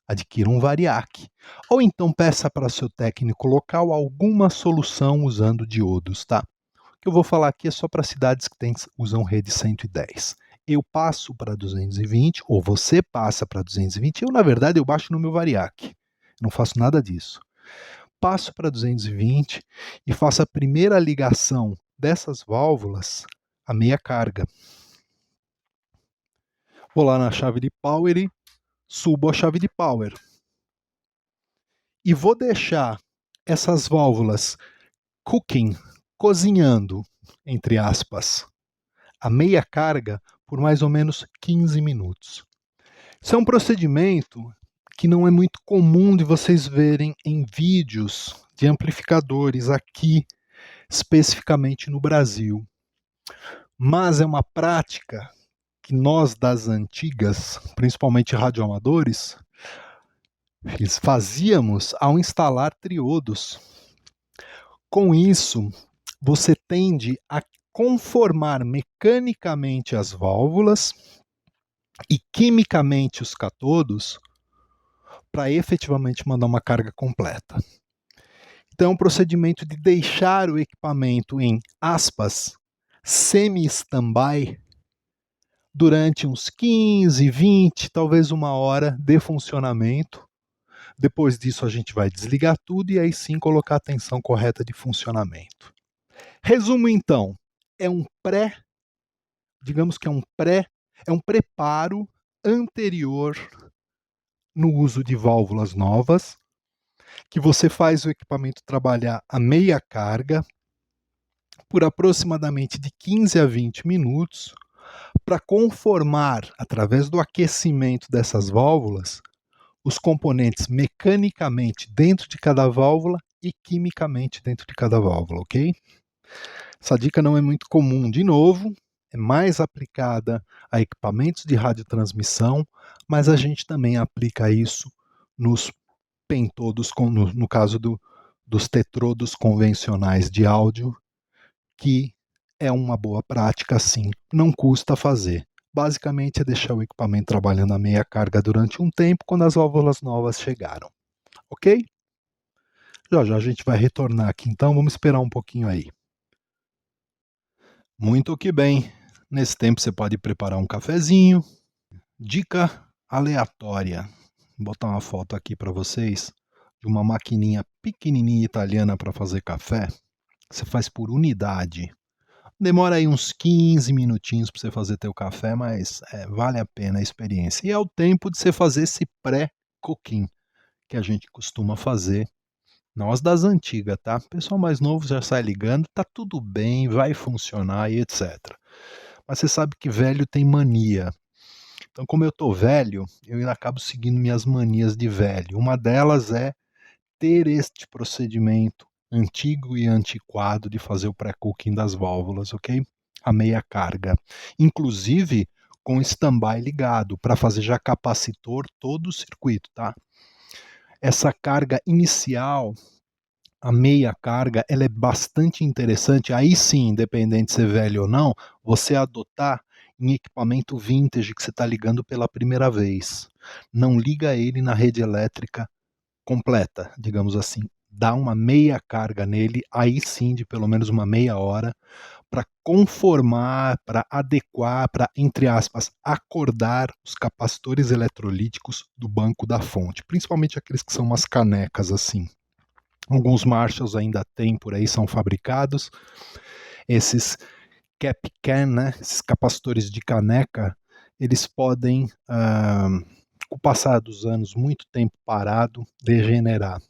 Adquira um variac. Ou então peça para seu técnico local alguma solução usando diodos, tá? O que eu vou falar aqui é só para cidades que usam rede 110. Eu passo para 220, ou você passa para 220. Eu, na verdade, eu baixo no meu variac. Não faço nada disso. Passo para 220 e faço a primeira ligação dessas válvulas a meia carga. Vou lá na chave de power e subo a chave de power. E vou deixar essas válvulas cozinhando, entre aspas, a meia carga por mais ou menos 15 minutos. Isso é um procedimento que não é muito comum de vocês verem em vídeos de amplificadores aqui, especificamente no Brasil. Mas é uma prática que nós das antigas, principalmente radioamadores, fazíamos ao instalar triodos. Com isso, você tende a conformar mecanicamente as válvulas e quimicamente os catodos para efetivamente mandar uma carga completa. Então, é um procedimento de deixar o equipamento em, aspas, semi-standby durante uns 15, 20, talvez uma hora de funcionamento. Depois disso, a gente vai desligar tudo e aí sim colocar a tensão correta de funcionamento. Resumo então, digamos que é um preparo anterior no uso de válvulas novas, que você faz o equipamento trabalhar a meia carga por aproximadamente de 15 a 20 minutos, para conformar, através do aquecimento dessas válvulas, os componentes mecanicamente dentro de cada válvula e quimicamente dentro de cada válvula, ok? Essa dica não é muito comum, de novo, é mais aplicada a equipamentos de radiotransmissão, mas a gente também aplica isso nos pentodos, no caso dos tetrodos convencionais de áudio, que é uma boa prática, sim, não custa fazer. Basicamente é deixar o equipamento trabalhando a meia carga durante um tempo quando as válvulas novas chegaram, ok? Já já a gente vai retornar aqui, então vamos esperar um pouquinho aí. Muito que bem. Nesse tempo você pode preparar um cafezinho. Dica aleatória. Vou botar uma foto aqui para vocês de uma maquininha pequenininha italiana para fazer café. Você faz por unidade. Demora aí uns 15 minutinhos para você fazer teu café, mas vale a pena a experiência. E é o tempo de você fazer esse pré-cooking que a gente costuma fazer. Nós das antigas, tá? O pessoal mais novo já sai ligando, tá tudo bem, vai funcionar e etc. Mas você sabe que velho tem mania. Então, como eu tô velho, eu ainda acabo seguindo minhas manias de velho. Uma delas é ter este procedimento antigo e antiquado de fazer o pré-cooking das válvulas, ok? A meia carga. Inclusive com standby ligado, para fazer já capacitor todo o circuito, tá? Essa carga inicial, a meia carga, ela é bastante interessante. Aí sim, independente de ser velho ou não, você adotar em equipamento vintage que você está ligando pela primeira vez. Não liga ele na rede elétrica completa, digamos assim. Dá uma meia carga nele, aí sim de pelo menos uma meia hora, para conformar, para adequar, para, entre aspas, acordar os capacitores eletrolíticos do banco da fonte, principalmente aqueles que são umas canecas assim. Alguns Marshalls ainda tem por aí, são fabricados. Esses cap can, né, esses capacitores de caneca, eles podem, com o passar dos anos, muito tempo parado, degenerar.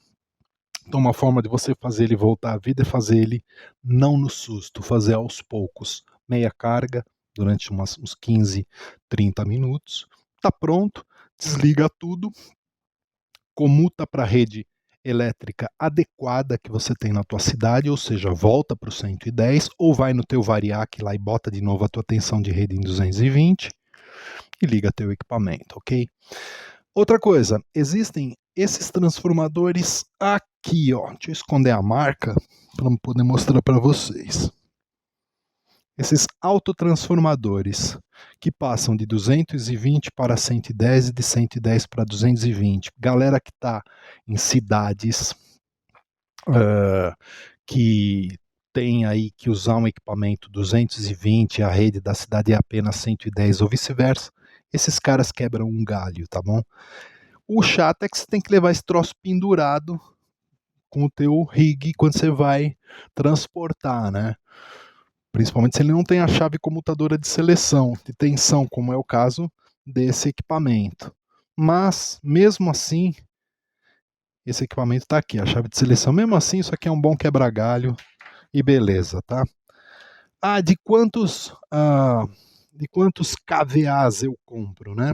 Então, uma forma de você fazer ele voltar à vida é fazer ele não no susto, fazer aos poucos, meia carga, durante uns 15, 30 minutos. Está pronto, desliga tudo, comuta para a rede elétrica adequada que você tem na tua cidade, ou seja, volta para o 110, ou vai no teu variac lá e bota de novo a tua tensão de rede em 220 e liga teu equipamento, ok? Outra coisa, existem esses transformadores aqui, ó. Deixa eu esconder a marca para poder mostrar para vocês. Esses autotransformadores que passam de 220 para 110 e de 110 para 220. Galera que está em cidades que tem aí que usar um equipamento 220, a rede da cidade é apenas 110 ou vice-versa, esses caras quebram um galho, tá bom? O chato é que você tem que levar esse troço pendurado com o teu rig quando você vai transportar, né? Principalmente se ele não tem a chave comutadora de seleção, de tensão, como é o caso desse equipamento. Mas, mesmo assim, esse equipamento está aqui, a chave de seleção. Mesmo assim, isso aqui é um bom quebra-galho e beleza, tá? De quantos kVAs eu compro, né?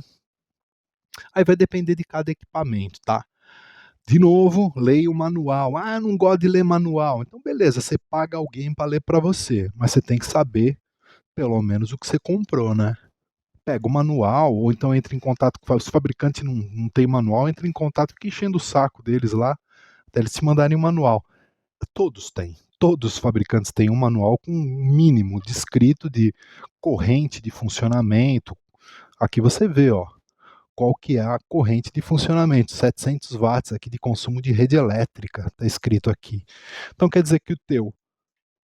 Aí vai depender de cada equipamento, tá? De novo, leia o manual. Ah, eu não gosto de ler manual. Então, beleza, você paga alguém para ler para você, mas você tem que saber pelo menos o que você comprou, né? Pega o manual, ou então entra em contato com os fabricantes, não tem manual, entra em contato, fica enchendo o saco deles lá, até eles te mandarem o manual. Todos têm. Todos os fabricantes têm um manual com um mínimo descrito de corrente de funcionamento. Aqui você vê, ó, qual que é a corrente de funcionamento, 700 watts aqui de consumo de rede elétrica, está escrito aqui. Então quer dizer que o teu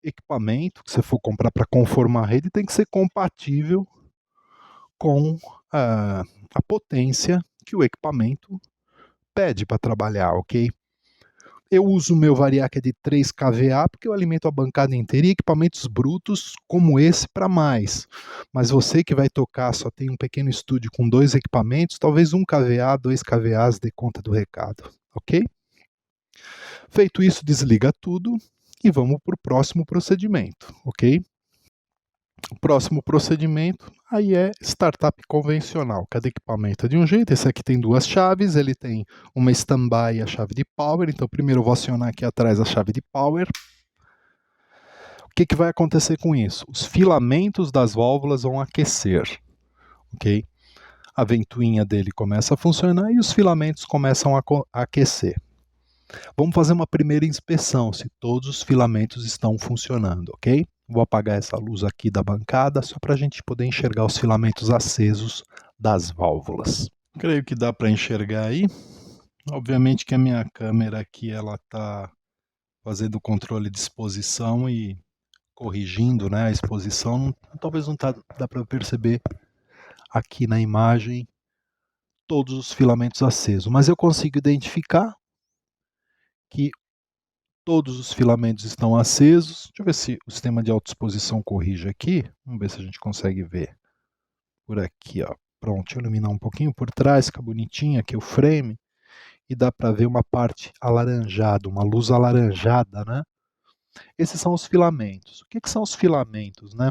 equipamento que você for comprar para conformar a rede tem que ser compatível com a potência que o equipamento pede para trabalhar, ok? Eu uso o meu variac de 3 kVA porque eu alimento a bancada inteira e equipamentos brutos como esse para mais. Mas você que vai tocar só tem um pequeno estúdio com 2 equipamentos, talvez 1 kVA, 2 kVAs dê conta do recado, ok? Feito isso, desliga tudo e vamos para o próximo procedimento, ok? O próximo procedimento aí é startup convencional. Cada equipamento é de um jeito. Esse aqui tem duas chaves, ele tem uma standby e a chave de power. Então, primeiro eu vou acionar aqui atrás a chave de power. O que vai acontecer com isso? Os filamentos das válvulas vão aquecer, ok? A ventoinha dele começa a funcionar e os filamentos começam a aquecer. Vamos fazer uma primeira inspeção se todos os filamentos estão funcionando, ok? Vou apagar essa luz aqui da bancada só para a gente poder enxergar os filamentos acesos das válvulas. Creio que dá para enxergar aí. Obviamente que a minha câmera aqui ela está fazendo o controle de exposição e corrigindo, né, a exposição. Talvez não dá para perceber aqui na imagem todos os filamentos acesos, mas eu consigo identificar que todos os filamentos estão acesos. Deixa eu ver se o sistema de autoexposição corrige aqui. Vamos ver se a gente consegue ver. Por aqui, ó. Pronto, deixa eu iluminar um pouquinho por trás, fica bonitinho aqui o frame. E dá para ver uma parte alaranjada, uma luz alaranjada, né? Esses são os filamentos. O que são os filamentos, né?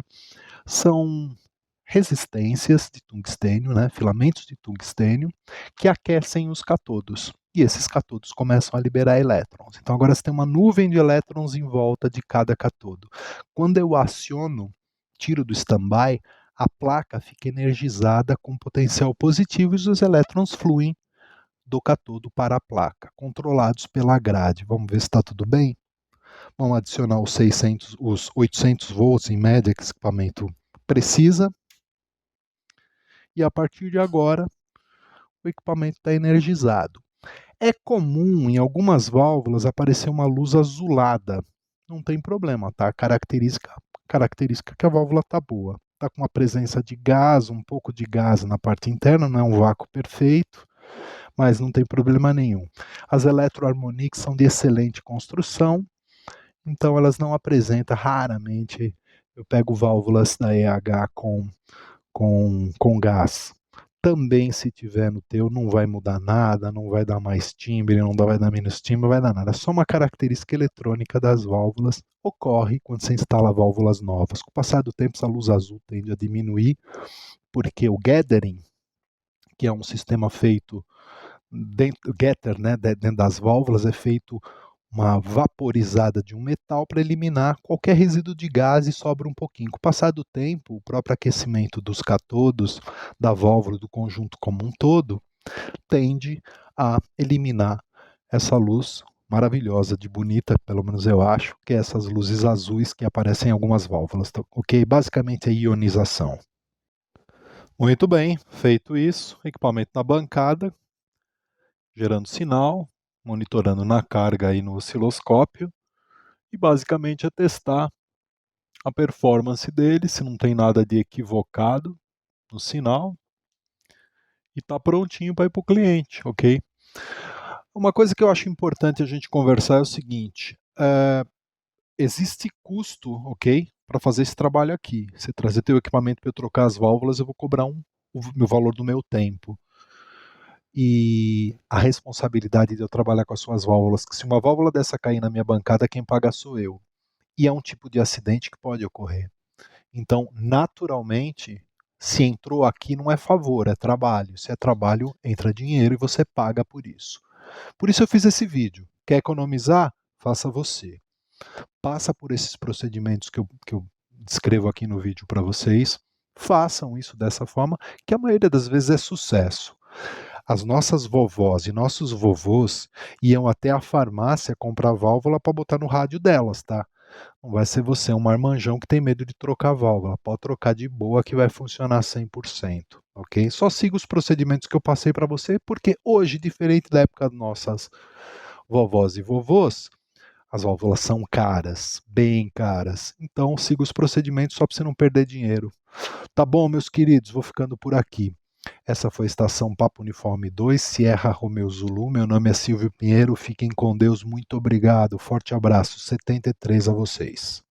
São resistências de tungstênio, né? Filamentos de tungstênio, que aquecem os catodos. E esses catodos começam a liberar elétrons. Então agora você tem uma nuvem de elétrons em volta de cada catodo. Quando eu aciono, tiro do standby, a placa fica energizada com potencial positivo e os elétrons fluem do catodo para a placa, controlados pela grade. Vamos ver se está tudo bem? Vamos adicionar os 800 volts em média que esse equipamento precisa. E a partir de agora, o equipamento está energizado. É comum em algumas válvulas aparecer uma luz azulada. Não tem problema, tá? Característica que a válvula está boa. Está com uma presença de gás, um pouco de gás na parte interna, não é um vácuo perfeito, mas não tem problema nenhum. As Electro-Harmonics são de excelente construção, então elas não apresentam, raramente eu pego válvulas da EH com gás. Também, se tiver no teu, não vai mudar nada, não vai dar mais timbre, não vai dar menos timbre, não vai dar nada. É só uma característica eletrônica das válvulas. Ocorre quando você instala válvulas novas. Com o passar do tempo, essa luz azul tende a diminuir, porque o gathering, que é um sistema feito dentro, getter, né, dentro das válvulas, é feito uma vaporizada de um metal para eliminar qualquer resíduo de gás e sobra um pouquinho. Com o passar do tempo, o próprio aquecimento dos catodos, da válvula, do conjunto como um todo, tende a eliminar essa luz maravilhosa, de bonita, pelo menos eu acho, que é essas luzes azuis que aparecem em algumas válvulas, ok? Basicamente é ionização. Muito bem, feito isso, equipamento na bancada, gerando sinal, monitorando na carga aí no osciloscópio, e basicamente é testar a performance dele, se não tem nada de equivocado no sinal, e está prontinho para ir para o cliente, ok? Uma coisa que eu acho importante a gente conversar é o seguinte, existe custo, ok, para fazer esse trabalho aqui. Você trazer teu equipamento para eu trocar as válvulas, eu vou cobrar o meu valor do meu tempo. E a responsabilidade de eu trabalhar com as suas válvulas, que se uma válvula dessa cair na minha bancada, quem paga sou eu. E é um tipo de acidente que pode ocorrer. Então, naturalmente, se entrou aqui não é favor, é trabalho. Se é trabalho, entra dinheiro e você paga por isso. Por isso eu fiz esse vídeo. Quer economizar? Faça você. Passa por esses procedimentos que eu descrevo aqui no vídeo para vocês. Façam isso dessa forma, que a maioria das vezes é sucesso. As nossas vovós e nossos vovôs iam até a farmácia comprar válvula para botar no rádio delas, tá? Não vai ser você, um marmanjão que tem medo de trocar válvula. Pode trocar de boa que vai funcionar 100%, ok? Só siga os procedimentos que eu passei para você, porque hoje, diferente da época das nossas vovós e vovôs, as válvulas são caras, bem caras. Então siga os procedimentos só para você não perder dinheiro. Tá bom, meus queridos, vou ficando por aqui. Essa foi a Estação Papo Uniforme 2, Sierra Romeo Zulu. Meu nome é Silvio Pinheiro. Fiquem com Deus. Muito obrigado. Forte abraço. 73 a vocês.